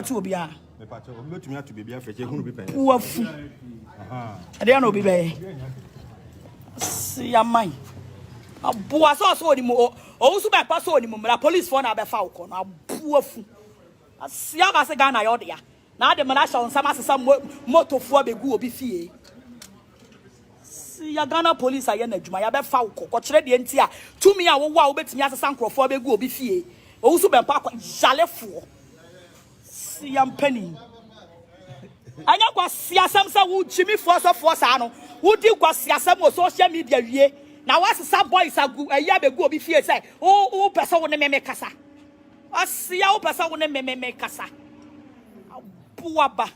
to be a. Me pacho, obi betumi ato bebia feche hunu bi pen. Wafu. Aha. Ade na obi be. Si amai. Aboa so oni mo. O so be pa so oni mo mra police for na be fa ukọ na aboafu. Asia ga se Ghana yo de ya. Na ade me na sha onsam asesa motofo abegu obi fie. Si ya Ghana police aye na adwuma ya be fa ukọ. Ko kire de nti a tumi a wo wa wo betimi asesa nkrofo abegu obi fie. O so be pa kwa jalefo. Si ya mpani. Anya kwa siasam sa wo jimi for sa no. Wo di kwa siasam o social media wie. Na wasesa boys agu ayi abegu obi fie say o pese wo ne meme kasa. Asia wo pese wo ne meme kasa. Abuaba.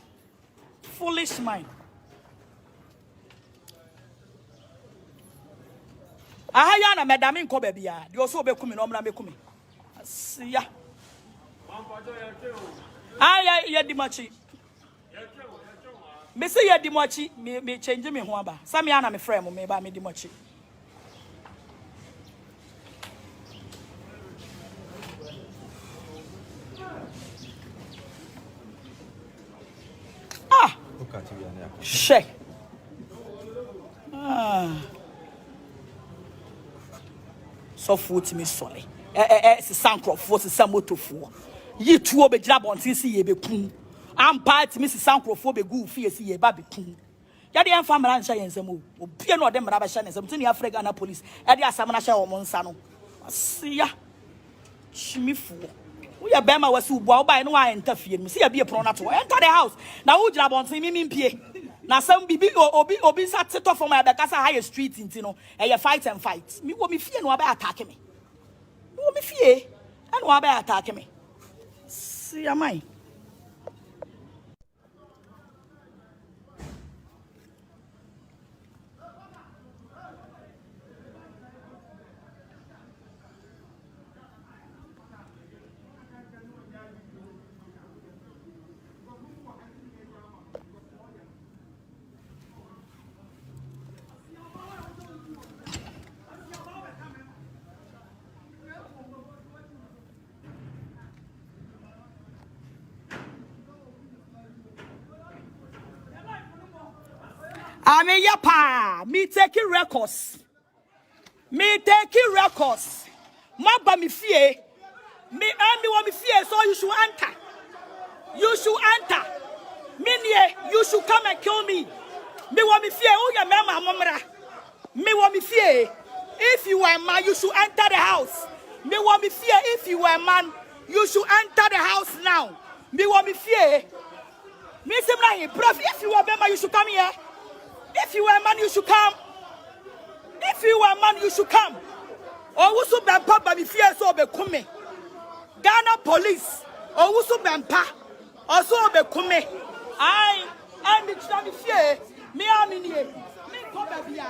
Foolish mind. Ahaya na medame nko ba bia. De oso obekumi no mra mekumi. Asia. Aya ye di machi. Me say ye di machi me change me ho aba. Sami ana me frame me ba me di machi. Ah. She. Ah. So foot me solid. Se sankrofo se samotofo. Yi tuo be gira bontin si ye be kun. Am party me se sankrofo be gu fie si ye ba be kun. Ya de emfa mara ncha yensem o. Obie no de mara ba sha nsem tini Africa na police. E de asam na sha wo mo nsa no. Asia. Chimifo. We are Bema was who bow by no I interfere. See a be a pronato. Enter the house. Now who job on me pay. Now some bibi obi sat set off from my Becassa higher street in Tino. And you fight and fight. Me will be fear no about attacking me. You will be fear and no about attacking me. See am I? I mean, yapa, me taking records. Me taking records. Maba me fear. Me want me fear, so you should enter. You should enter. Me you should come and kill me. Me want me fear. Oh, your mama, mamra. Me want me fear. If you are a man, you should enter the house. Me want me fear. If you are a man, you should enter the house now. Me want me fear. Me say, prof, if you are a man, you should come here. If you are a man, you should come. If you are a man, you should come. Or who be papa be fear so be come. Ghana police. Or who be pa. Also be come. I be trying fear. Me am in here. Me come here.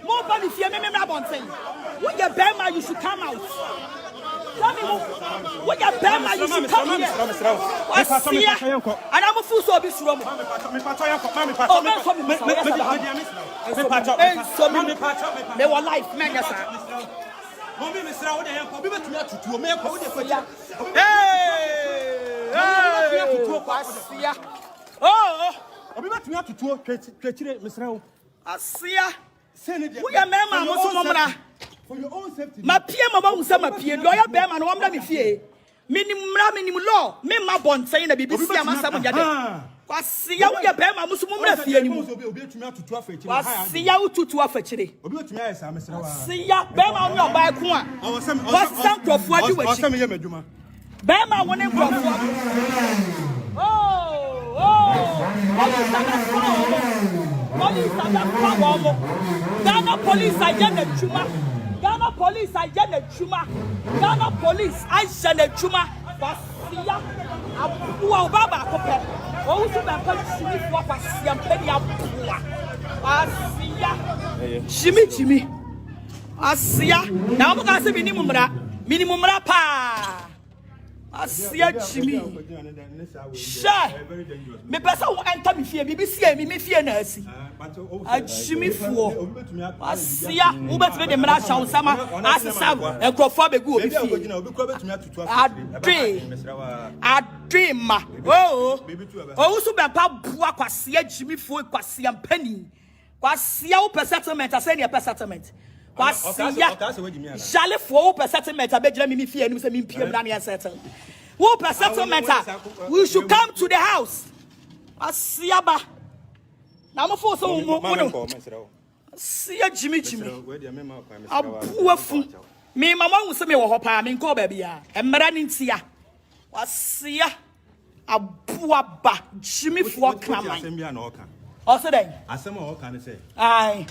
More body fear me bonten. When you Bema, you should come out. Tell me when you Bema, you should come here. And I'm a fool so be slow. They were life, man. We are men, for your own safety. My peer, my summer peer, lawyer Bearman, one let me fear. Minimum law, me my bond saying the BBC, I'm some of your see how you bear my Muslim fear anymore. See how to offer today. See ya, Bearman on your back one. What's some of what you were some of Bearman one Ghana police are Janet Chuma. Ghana police are Janet Chuma. Ghana police I Janet Chuma. Basia Abu Baba Cope. Oh, so that police for Basia Pedia Basia Jimmy Asia. Now I'm going to say minimum rapa. Asia Jimmy. Sure. Me person will enter me fear. Me fear na asi. Jimmy for. Asia, who bet me the mra shaw sama asesa enkrofo begu obi fear. Adema. Oh. Oh, so be pa bua kwasia Jimmy for kwasia mpani. Kwasia wo per settlement ase ne per settlement. Kwasia jale for wo per settlement abegyina me fear nim say me piem na ne settle. Wo per settlement we should come to the house. Kwasia ba. Na mo for so mo no. Sia Jimmy. Abuafu. Me mama wo se me wo ho pa me nko ba bia. Emra ne ntia. Kwasia abuaba Jimmy for kraman. Also then. Asema o kan say. Aye.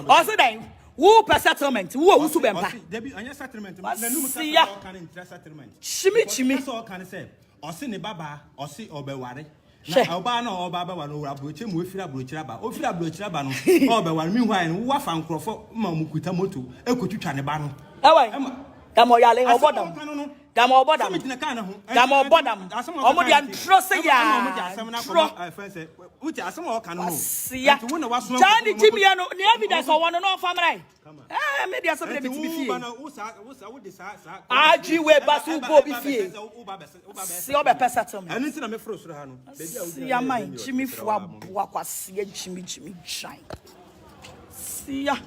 Also then, who per settlement? Who su bempa? Debi anya settlement. Na num ka o kan intra settlement. Chimi. So o kan say. O se ne baba, o se obeware. Na oba na oba ba wa no abroche mu ofira abrochira ba. Ofira abrochira ba no. Obeware mi hwan no wa fa nkrofo ma mu kuta moto ekotutwa ne ba no. Ewe. Damo yale obodam. Damo obodam. Damo obodam. Omo dia ntro se ya. Ntro. Uti asema o kan no. Sia. Jani Jimmy no, the evidence o wono no famrai. Me dia so be me fie. Aji we basu bo bi fie. Si o be settlement. Ani nti na me fro soro ha no. Sia man Jimmy fo aboa kwasia Jimmy shine. Sia.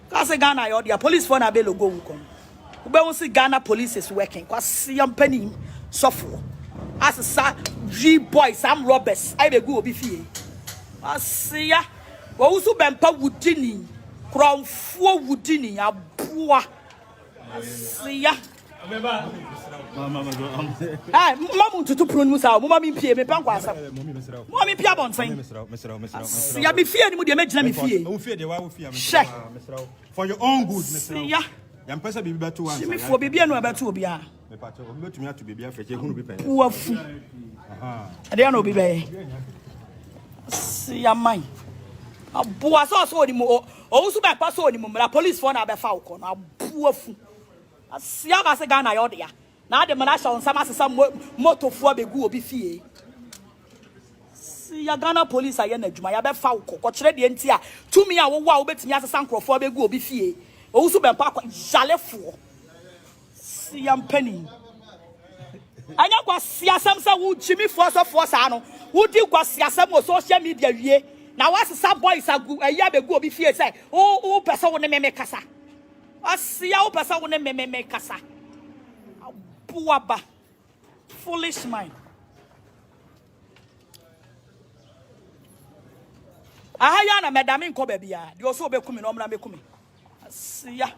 Kase Ghana yo dia police for na be logo wukon. Ube wonsi Ghana police is working. Kwasia mpani sofo. Asesa G-boys, I'm robbers. I be go obi fie. Asia. Wo usu bempa wudini. Kronfo wudini aboa. Asia. Mama tutu pronu sa. Mama mi pie me pankwa asa. Mama mi pie abonten. Asia mi fie ni mu de me gina mi fie. Wo fie de wa wo fie me. For your own good, Mr. Asia. Yam pesa bibi beto wan. Jimmy for bibi anu abeto obi a. Me pacho, obi betumi ato bibi afeche hunu bi pen. Wafu. Ade anu obi be. Sia man. Aboa so oni mo. O su ba pa so oni mo mra police for na be fa uko na aboafu. Asia ga se Ghana yo de ya. Na ade mra sha onsama asesa motofo abegu obi fie. Sia Ghana police aye na adwuma ya be fa uko. Ko kire de nti a tumi a wo wa wo betumi asesa nkrofo abegu obi fie. O su bempa kwa jalefo. Sia mpani. Anya kwa siasam sa wo Jimmy force ano. Wo di kwa siasam o social media wie. Na wasesa boys agu eya begu obi fie say o pesa wo ne meme kasa. Asia o pesa wo ne meme kasa. Abuaba. Foolish mind. Ahaya na medame nko ba bia. De o so be kumi no mra me kumi. Asia.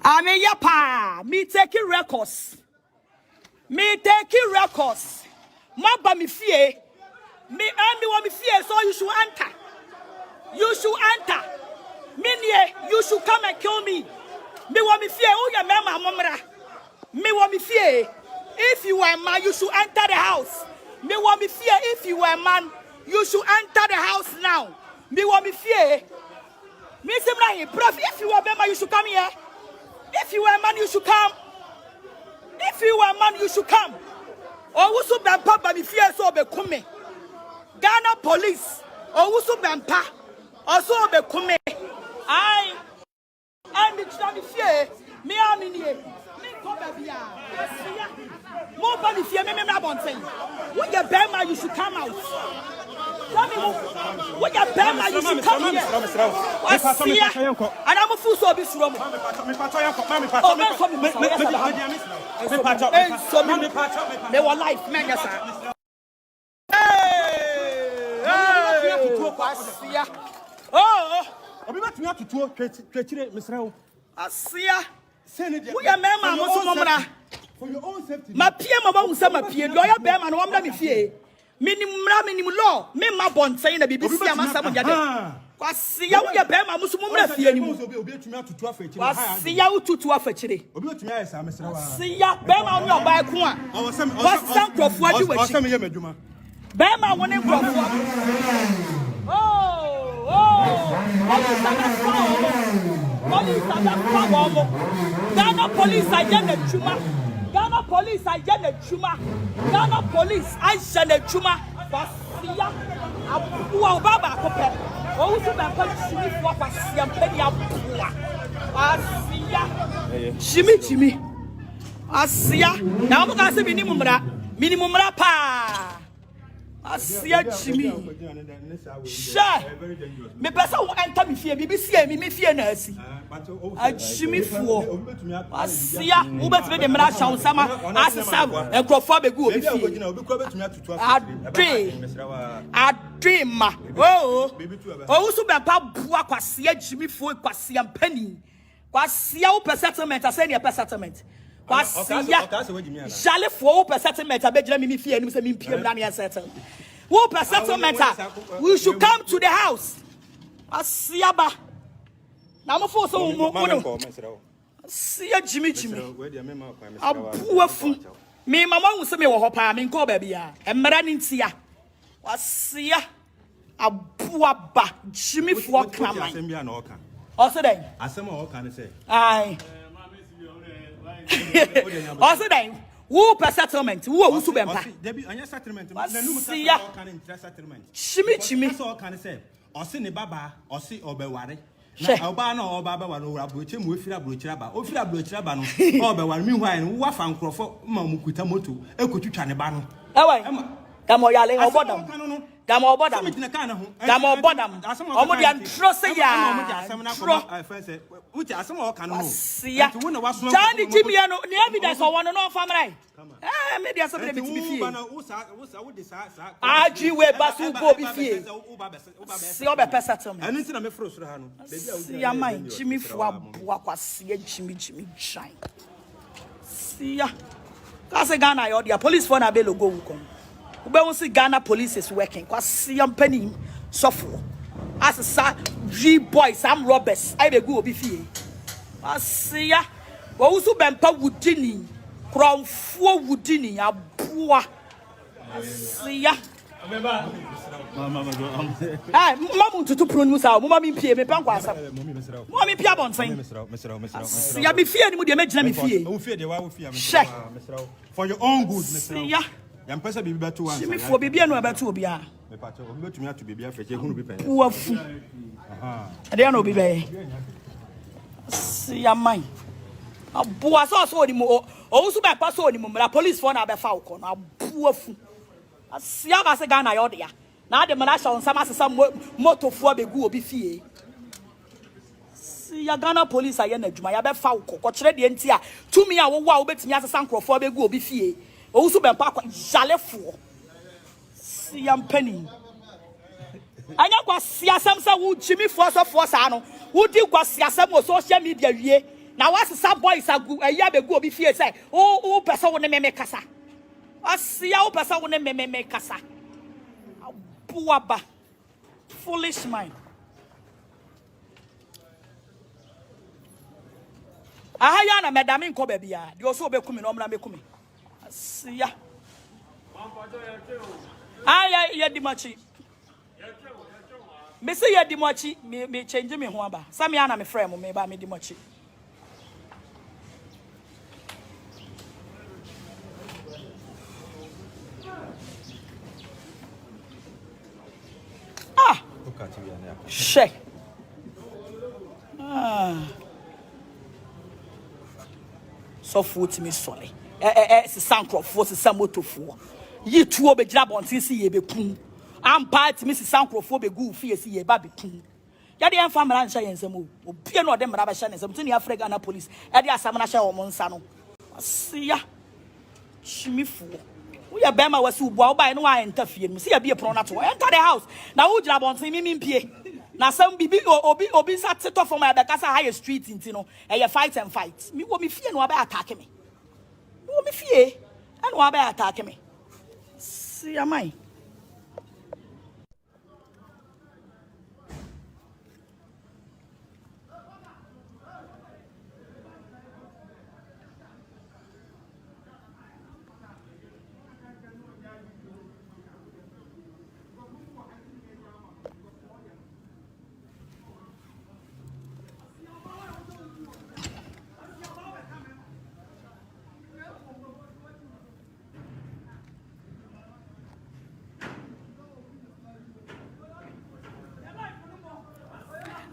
Ame yapa, me taking records. Maba mi fie. Me want me fie, so you should enter. You should come and kill me. Me want me fie, oh ya mama momra. Me want me fie. If you are a man, you should enter the house. Me want me fie, if you are a man, you should enter the house now. Me want me fie. Miss Ibrahim, Prof, if you are a man, you should come here. If you are a man, you should come. If you are a man, you should come. Oh, who be papa me fear so be come. Ghana police. Oh, who be pa. Also be come. I the children fear. Me am in here. Me come baby ya. More body fear me na bonten. When you bear you should come out. Tell me when you bear you should come here. And I'm a fool so be sure. They were life, man, yes, sir. Oh, I'm not to talk, Mr. Asia. We are men, for your own safety. My PM about some peer, lawyer Bam and one me fear. Minimum law, me my bond saying a BBC and was see how you bear my Muslim fear anymore. See how to fetch. See ya, Bama on your back one. What's some of what you were saying? Bama one and Ghana police, I get the chuma. Ghana police, I get the chuma. Ghana police, I send the chuma. Basia, Abu Baba, oh, so that police, what was Jimmy, Jimmy. Asia, now I'm going to say minimum rapa. Asia, Jimmy. Sure, me person who enter me fear, BBC, me fear nurse. Jimmy for Asia, who bet me the Mara sound summer, as a sam, and Crawford go. A dream, oh, so be Papa Quasia, Jimmy for Quasian Penny. Quasia per settlement, I say per settlement. Quasia, Charlie for per settlement, I bet me fear and me PM Daniel settle. Who per settlement, we should come to the house. Asiaba. Now, I'm for so see a Jimmy. A poor fool. Me, Mamma will say me or her in Cobabia, and Maraninsia. Was a poor ba Jimmy for Clammy. Also, then, as some more can say, aye. Also, then, who per settlement? Who are also there be a settlement? Shimmy, all can say, or see the Baba, or see or Bewari. Albano or Baba, or Abuchim, we feel Abruchaba, or feel Abruchaba, or Bewan, meanwhile, who are found Crawford, Mamukutamotu, Ekuchanebano. Oh, come on, Yale, or bottom. Come on, bottom. Come on, bottom. Omodi and Trosse ya. Which are some more can see. Johnny Jimmy, no evidence or one and all family. Ah, maybe something to be here. RG Web Basu Bobby Fee. See all the person. And it's not a frost. See, I mind Jimmy Fwab, see Jimmy shine. See ya. That's a Ghana or the police for a bello go. We see Ghana police is working. Cause see I'm penny suffer. As a sa G boys, some robbers. I be go be fee. I see ya. We also bempa woodini. Crown 4 woodini. A boa. I see ya. Ah, Mamma to pronounce our Mamma Pia, me Panquasa. Mammy Pia Bonsain. See, I be fearing with the imagine me fear. For your own good, Mr. Ya. Young person be better one. Jimmy for baby and about to be a. To be a fetch. I don't know, be see a mine. A boy saw him also by pass on him, but police for another falcon. A poor fool. A siaga as a Ghana order. Now the Manasha on some motor for the go be fee. See a Ghana police I energy my other falcon, or trade the entire 2 me. I will wow bet me as a sank for the go be fee. Also been parked jale for. See I'm penny. I know what Siasam would Jimmy Force of Forsano. Would you go Siasam or social media ye? Now what's some boys are good a year ago be fear say, oh, person will make casa. I see how person will make casa. Buaba. Foolish mind. I am Madame in Cobebia. You also be coming on me. See ya. I the machi. Me say ya di mochi, me change me ho aba. Sami ana me frame me ba me di mochi. Ah. She. Ah. So foot me solid. Sankrofo se samotofo. Yi tuo be gira bontin si ye be kun. Am part me se sankrofo be gu fie si ye ba be kun. Ya de am family ansha yensem o. Obie no de mra ba sha nsem tuni Africa na police. E de asam na sha wo mo nsa no. Asia. Chimifo. We ya bema wasi ubo wo ba no wa enta fie no. Si ya be pro na to. Enter the house. Na wo gira bontin mi mpie. Na some bibi obi sat sit off for my bekasa high street intino. E fight and fight. Me wo me fie no ba attack me. Wo me fie and wo ba attack me. See am I?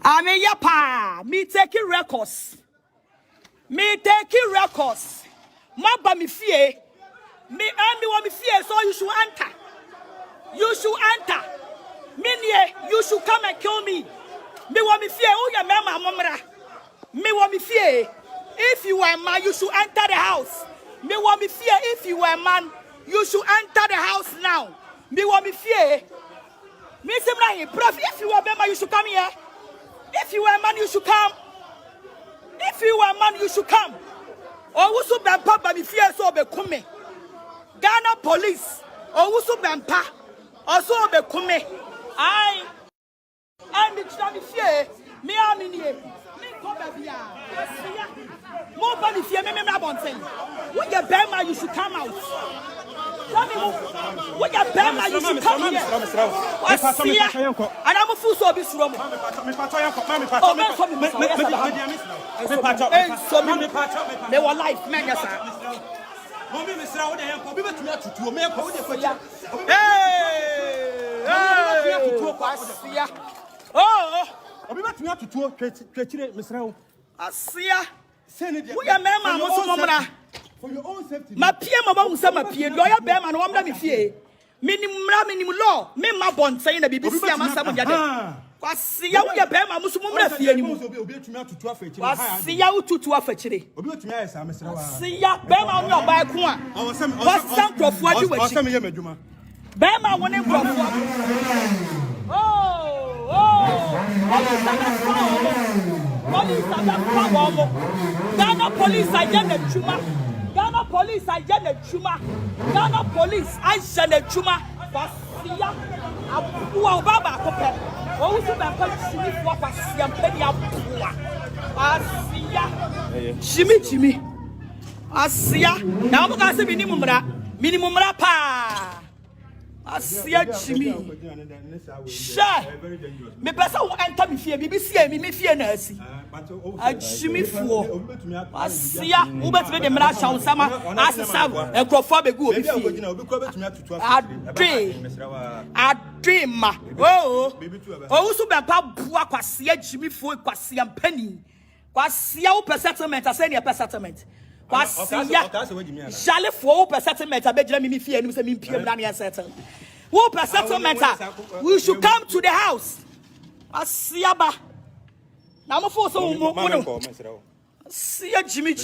Ame yapa, me taking records. Me taking records. Maba mi fie. Me want me fie, so you should enter. You should enter. Me you should come and kill me. Me want me fie, oh ya mama momra. Me want me fie. If you are a man, you should enter the house. Me want me fie, if you are a man, you should enter the house now. Me want me fie. Me simra, prof, if you are a man, you should come here. If you are a man, you should come. If you are a man, you should come. Or who be papa me fear so be come. Ghana police. Or who be pa. Also be come. I me try fear. Me am in here. Me come baby. More body fear me bonten. When you bema, you should come out. Tell me when you bema, you should come here. And I'm a fool so be slow. Me wa life man yes sir. Mommy me sra wo de yanko bi betumi atutuo me yanko wo de kwacha. Oh, obi betumi atutuo twechire me sra wo. Asia. Wo ya mema mo so momra. For your own safety. Ma pie mama hu sa ma pie do ya be ma no wamda me fie. Minim law, me ma bonten na BBC amasa mo jade. Kwasi ya wo ya be ma musu mumra fie ni mu. Obi etumi atutu afachire. Kwasi ya wo tutu afachire. Obi etumi ayesa mesra wa. Kwasi ya be ma wo oba ku a. Wasam krofo adi wachi. Wasam ye madwuma. Be ma wo ne krofo. Ghana police agent chuma. Ghana police agent chuma. Ghana police agent chuma. Basia abuwa baba kope. O usu ba pa chimi fo basia mpedi abuwa. Basia chimi. Asia na mo ka se minimum ra pa. Asia chimi. Sha. Me pesa wo enter me fie BBC me fie na asi. Achimi fo. Asia wo betime de mra sha nsama asesa enkrofo begu obi fie. Adema. Oh. O so be pa bua kwasia chimi fo kwasia mpani. Kwasia wo settlement ase ne settlement. Kwasia jale fo wo settlement abegina me fie enu se me piem na ne settle. Who per settlement? We should come to the house. Asiaba. Now mo for so mo. Sia Jimmy.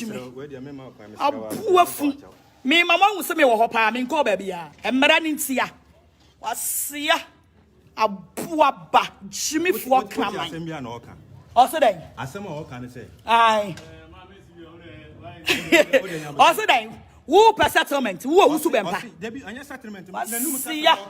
Abuafu. Me mama hu se me wo hopa me nko ba bia. Emra ni ntia. Wasia abuaba Jimmy for kraman. Asem bia na oka. Also then. Asem oka ne say. Aye. Also then. Who per settlement? Who su bempa? Debi anya settlement. Na num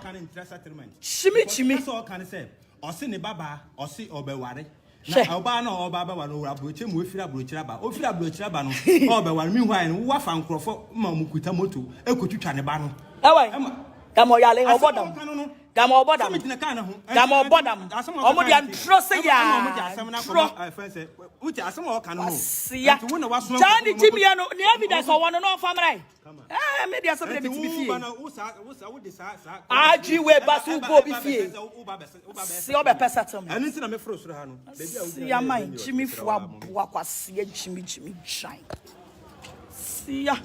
kan interest settlement. Chimi. So kan say. Osi ne baba, osi obeware. Na oba na oba ba wa no abroche mu ofira abrochira ba. Ofira abrochira ba no. Obeware mi hwan no wa fa nkrofo ma mu kuta moto ekotwitwa ne ba no. Ewe. Kamo yale obodam. Dama obodam. Dama obodam. Omo dia ntro se ya. Uti asemo ka no. Sia. Jani Jimmy no, the evidence o wono no famrai. Me dia so be me fie. Aji we basu go bi fie. Si obe pesa to me. Anu nti na me fro soro ha no. Sia man Jimmy fo aboa kwase Jimmy shine. Sia.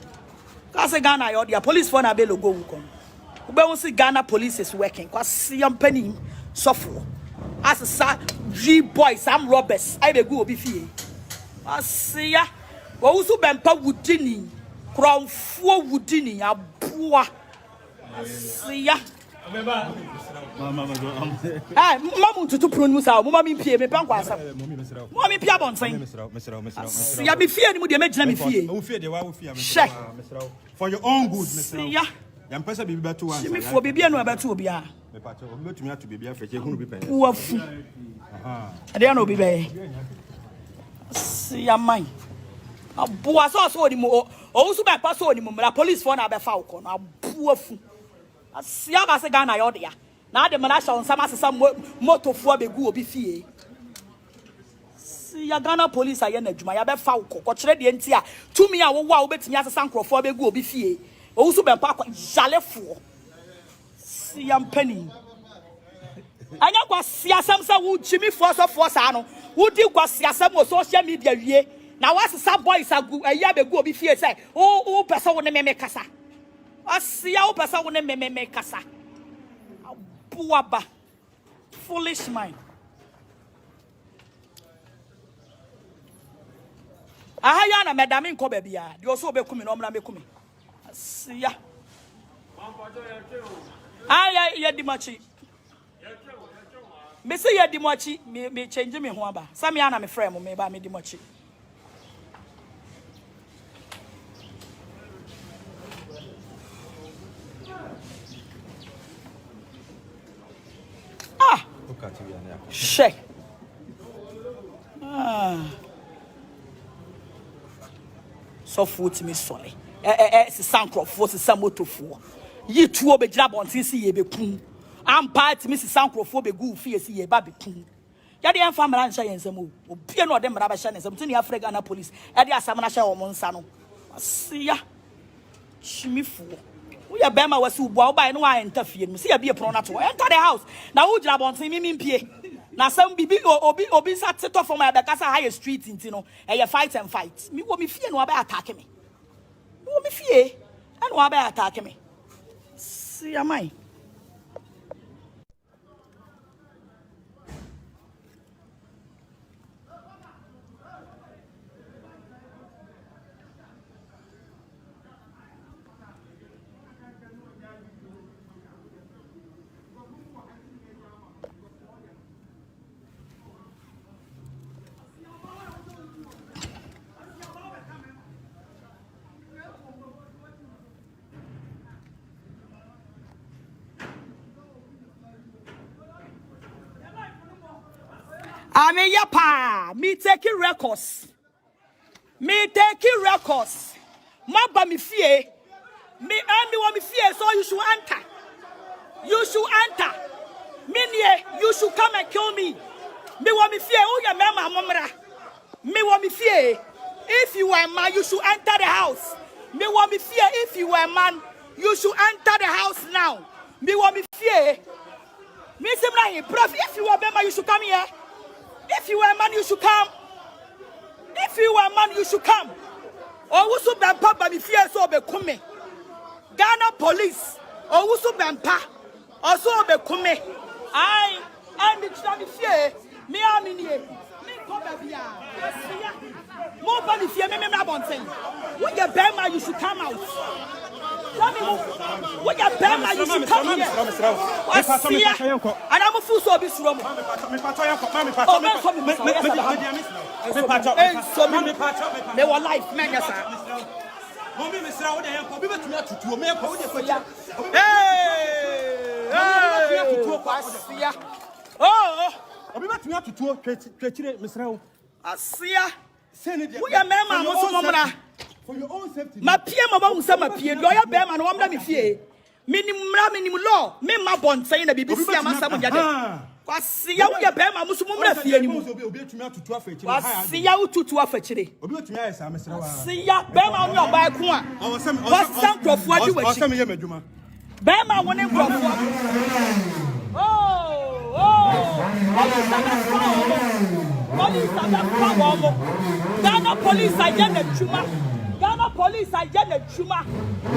Kase Ghana yo dia police for na be logo wu kon. Ube wonsi Ghana police is working. Kwase yampani sofo. As sa G boys am robbers. I be go obi fie. Asia. Wo usu bempa wudini. Kronfo wudini aboa. Asia. Mama tutu pronu sa mo mama mpie me banko asa. Mo mi pia bonten. Ya me fie ni mo de me gina me fie. Wo fie de wa wo fie me. For your own good, Mr. Ya. Yam pesa bibi beto ansa. Me fo bibi anu abeto obi a. Me pacho, obi betumi ato bibi afeche hunu bi pen. Wo fu. Ade anu obi be. Ya man. Aboa so oni mo. O usu be pa so oni mo. La police for na be fa uko na aboa fu. Asia ga se Ghana yo de ya. Na ade mana sha onsama sesa motofo abegu obi fie. Ya Ghana police aye na adwuma ya be fa uko. Ko kire de nti a tumi a wo wa wo betimi asesa nkrofo abegu obi fie. O usu be pa kwa jalefo. Si yampani. Anya kwa siasam sa wo Jimmy force ano. Wo di kwa siasam o social media wie. Na wasesa boys agu ayi abegu obi fie say o pesa wo ne meme kasa. Asia o pesa wo ne meme kasa. Abuaba. Foolish mind. Ahaya na medame nko ba bia. De oso obekumi no mna mekumi. Asia. Aya ye di machi. Me say ye di machi me change me ho aba. Sami ana me frame me ba me di machi. Ah. She. So foot me solid. Sankrofo se samotofo. Yi tuo be gira bontin si ye be kun. Am part me se sankrofo be gu fie si ye ba be kun. Ya de enfa mara ncha yensem o. Obie no de mara ba sha nsem tuni Africa na police. E de asam na sha wo nsa no. Asia. Chimifo. We ya bema wasi ubo wo ba no wa enta fie no. Si ya be pro na to. Enter the house. Na wo gira bontin mi mpie. Na some bibi obi sa tito for my bekasa high street inti no. E fight and fight. Mi wo mi fie no ba attack me. Wo mi fie. And wa ba attack me. See am I? Ame yapa, me taking records. Me taking records. Maba mi fie. Me want me fie, so you should enter. You should enter. Me you should come and kill me. Me want me fie, oh ya mama momra. Me want me fie. If you are a man, you should enter the house. Me want me fie, if you are a man, you should enter the house now. Me want me fie. Me semna prof, if you are a man, you should come here. If you are a man, you should come. If you are a man, you should come. Or wusu bempa ba mi fie so be kume. Ghana police. Or wusu bempa. Also be kume. I me try mi fie. Me amini. Me ko ba bia. Mo ba mi fie me bonten. When you bema, you should come out. Tell me when you bema, you should come here. And I'm a fool so be slow. Me were life, man, yes, sir. Mommy, Miss Row, they have to me. Oh, I'm about to Miss Row. I see ya. We are men, for your own safety. My PM about some appear, lawyer Bam and one me fear. minimum law. Me ma bon saying the BBC Amasam Yade. Kwasi ya wo ye be ma musu mumra fie ni mu. Kwasi ya wo tutu afachire. Kwasi ya be ma wo oba ku a. Kwasi sankrofo adi wachi. Be ma wo ne nkrofo. Ghana police agent chuma. Ghana police agent chuma.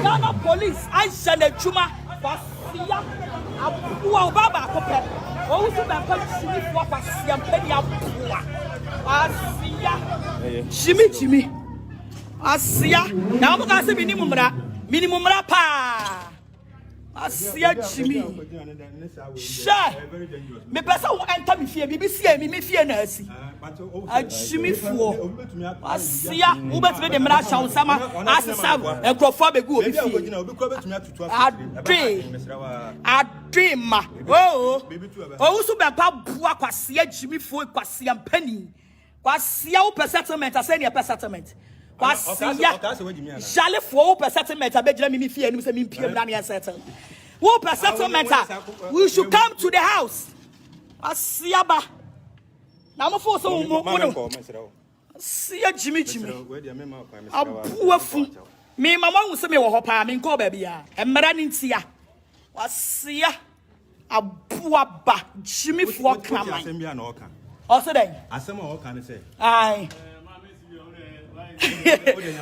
Ghana police agent chuma. Kwasiya abuwa baba kope. O usu ba kwa chimi fo kwasiya mpedi abuwa. Kwasiya. Chimi. Asiya. Na mo ka se minimum mra pa. Asiya chimi. Sha. Me pesa wo enter me fie BBC me fie na asi. A chimi fo. Asiya wo betime de mra sha usama asesa enkrofo begu obi fie. Adema. Oh. O usu be pa bua kwasiya chimi fo kwasiya mpani. Kwasiya wo per settlement ase ne per settlement. Kwasiya jale fo per settlement abegina me fie enu se me piem na me settle. Wo per settlement we should come to the house. Kwasiya ba na mo fo so mo no. Siya jimi. Abuafu. Me mama hu se me wo hopa me nko ba bia. Emra ni ntia. Kwasiya abuaba jimi fo kraman. Asem bia na oka. Oso den. Asem o oka ne se. Ai.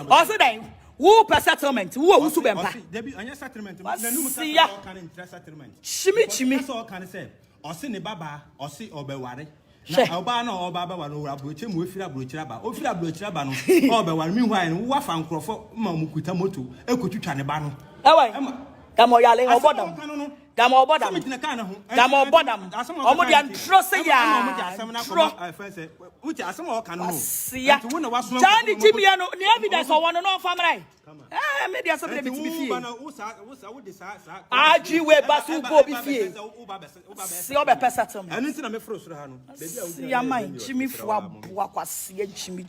Also then, who per settlement? Who usu bempa? Debi anya settlement. Na numu settlement. Chimi. So can say, osi ne baba, osi obeware. Na oba na oba ba waro abroche mu efira abrochira ba. Ofira abrochira ba no, obeware mi hwan wo wafa nkrofo ma mu kuta moto ekotwitwa ne ba no. Ewe. Kamo yale obodam. Gamo bodam. Omo dia ntro se ya. Ntro. Uti asem o kan no. Jani Jimmy no, the evidence o wono no family. Me dia so be fie. Aji we basu go bi fie. Si o be pesa to me. Anu nti na me fro soro ha no. Si ya man Jimmy fo aboa kwase Jimmy.